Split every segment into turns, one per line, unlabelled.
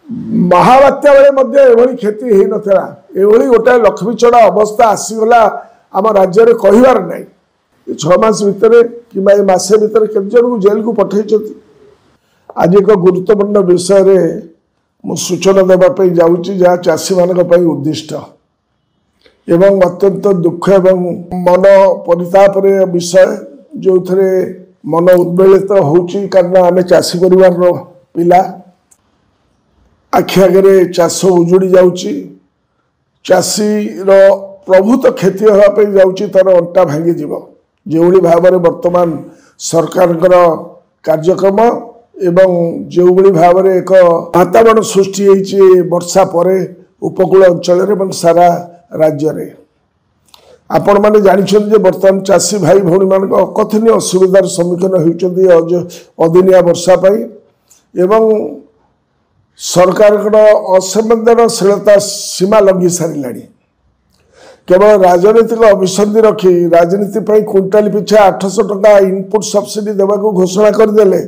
महाबात्या बेले एभली क्षति हो नाला एभली गोटे लक्ष्मीचड़ा अवस्था आसीगला आम राज्य में कहबार ना 6 मास भितर कि मसे भितर केते जन को जेल को पठे। आज एक गुरुत्वपूर्ण विषय मु सूचना देवाई जाऊँगी जहाँ चाषी मान उद्दिष्ट एवं अत्यंत दुख एवं मन परिताप विषय जो थे मन उद्वेलित होची कारण आम चाषी परिवार पिला आखि आगे चाष उजुड़ी जाऊँगी चाषी प्रभुत क्षति होगापी जाऊँगी तार अंटा भांगी जीव जो भाव में वर्तमान सरकार कार्यक्रम एवं जो भाव में एक वातावरण सृष्टि होती वर्षा पर उपकूल अंचल सारा राज्य रे आपण मैंने जानते बर्तमान चाषी भाई भौणी मान अकथनीय असुविधार सम्मुखीन होती अदिनिया वर्षा पाई एवं सरकार असंवेदनशीलता सीमा लंघी सारा केवल राजनीतिक अभिसंधि रखी राजनीति क्विंटाल पिछा 800 टका इनपुट सब्सिडी देवा घोषणा करदे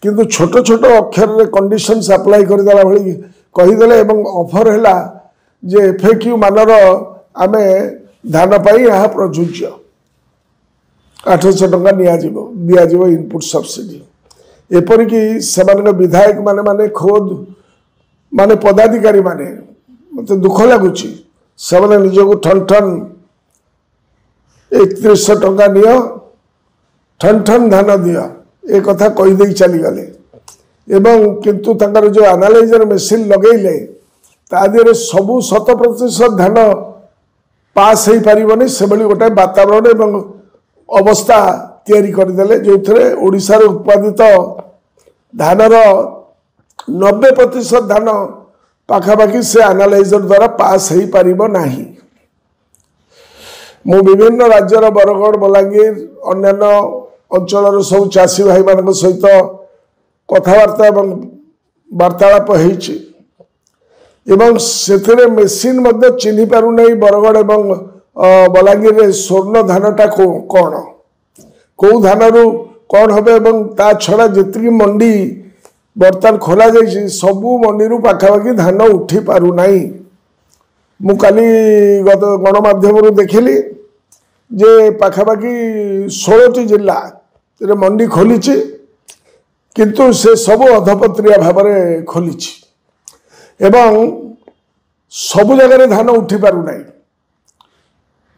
किंतु छोट छोट अक्षर कंडीशन अप्लाई करदेला भली कहीदेले एवं ऑफर है जे FAQ मानर आम धान पाई यहाँ प्रযোज्य 800 टका दिज्व इनपुट सब्सिडी एपरिकी से विधायक माने खोद माने पदाधिकारी माने मत दुख लगुच से निजक ठन ठन 3100 टका नियो ठन ठन धान दियो ए कथा कहीदे चलीगले एवं किंतु तंकर जो एनालाइजर मेसीन लगेले तादिरे सबू 100% धान पास हो पारनी से गोटे वातावरण एवं अवस्था तैयारी करदेले जो थे ओडिशा रे उत्पादित धानर 90% धान पाखापाखि से एनालाइजर द्वारा पास हो पार नहीं। मु विभिन्न राज्यर बरगढ़ बलांगीर अन्य अंचल सब चाषी भाई मान सहित कथबार्ता एवं वार्तालाप होती एवं से मेसीन चिन्ह पारना बरगढ़ एवं बलांगीर में स्वर्ण धानटा कौन कौ धान रु कौन हम एवं ता छड़ा जी मंडी बर्तमान खोल जा सबू मंडी पाखापाखि धान उठी पारना मु काली गणमाध्यम देखिली जे पाखापाखि 16टी जिला मंडी खोली किंतु से सबू अधपत्रिया भाव में खोली एवं सबु जगह धान उठी पारना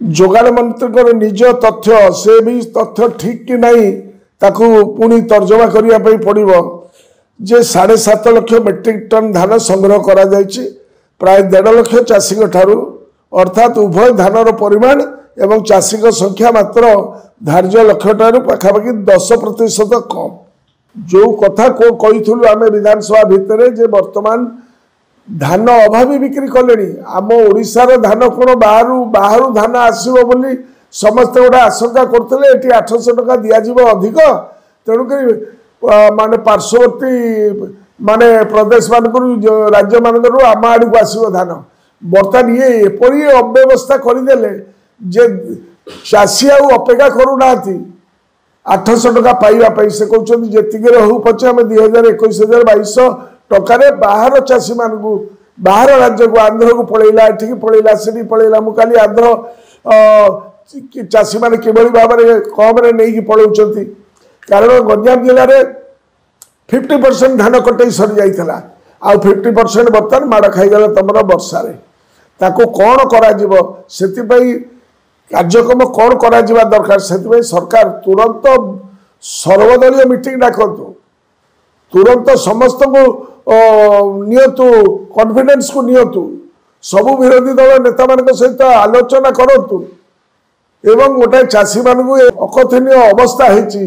जोगाण मंत्री निज तथ्य से भी तथ्य ठीक कि नहीं ताकू पुणी तर्जमा करने पड़ो जे 7.5 लाख मेट्रिक टन धान संग्रह करा जायछि प्राय 1.5 लाख चाषी ठारू अर्थात उभय धानर परिमाण एवं चाषी संख्या मात्र धार्य लक्ष्य ठारू पाखापाखि 10% कम जो कथा को कही आम विधानसभा भितर जे वर्तमान धान अभावी बिक्री कले आम ओडिशार धान कौन बाहर धान आसो बोली समस्ते गोटे आशंका करते 800 टका दिज्व अधिक तेणुक माने पार्श्ववर्ती माने प्रदेश मानक राज्य मानक आम आड़ को आसो धान बर्तमान ये एपरी अव्यवस्था करदे जे चाषी अपेक्षा करूना 800 टका पाइबापी से कहते जी हो पचे आम 2021-2200 टकर बाहर चाषी मान बाहर राज्य को आंध्र को पलैला एठिकी पलैला से पलैला मुझे आंध्र चाषी मैंने किभली भाव में कम नहीं पलाउं कारण गंजाम जिले में 50% धान कटे सरी जाइला आ 50% बर्तमान माड़ खाईगला तुम वर्षा ताको कौन करा कार्यक्रम कौन करा दरकार से सरकार तुरंत सर्वदलीय मीटिंग डाकतु तुरंत समस्त को नियतु कॉन्फिडेंस को नियतु सबु विरोधी दल नेता मान सहित आलोचना करतु एवं गोटे चाषी मान अकथनीय अवस्था होती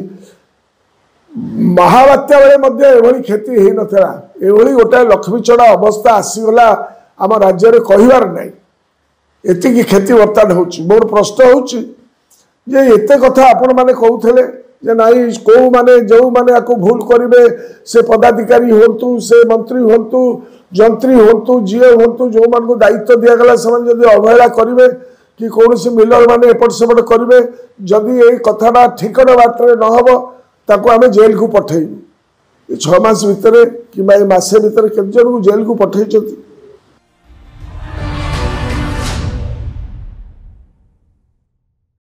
महाबात्या बेले एभली क्षति हो नाला एभली गोटे लक्ष्मीचड़ा अवस्था आसीगला आम राज्य में कहबार ना एति क्षति बर्तमान हो मोर प्रश्न होते कथा आपण मैंने कहते जे नाई कौ माने जो माने आपको भूल करेंगे से पदाधिकारी हूँ से मंत्री हूँ जंत्री हूँ जीए हूँ जो मान को दायित्व दिगला से अवहेला करेंगे कि कौन सी मिलर मैंने एपट सेपट करेंगे जदि ये कथाटा ठीक बाटर न हम ताको आम जेल को पठेबू 6 मास भितर कि मासे भितर केते जन को जेल को पठाई